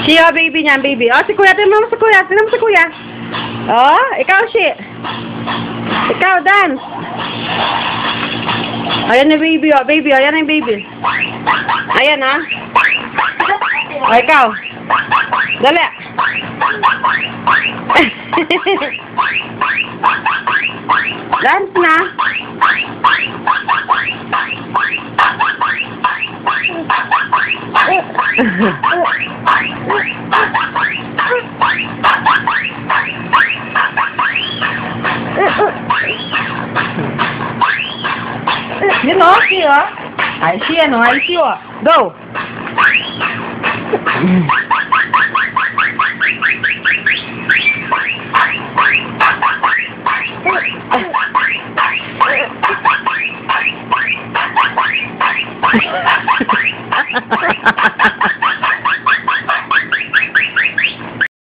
Siya, baby niyan, baby. Oh, si kuya. Tingnan mo si kuya. Tingnan mo si kuya. Oh, ikaw, si. Ikaw, dance. Ayan na, baby. Oh, baby. Ayan na yung baby. Ayan, ah. Oh, ikaw. Dali. Dance na. You know, see, I see, no, I see, go. Ha ha ha ha.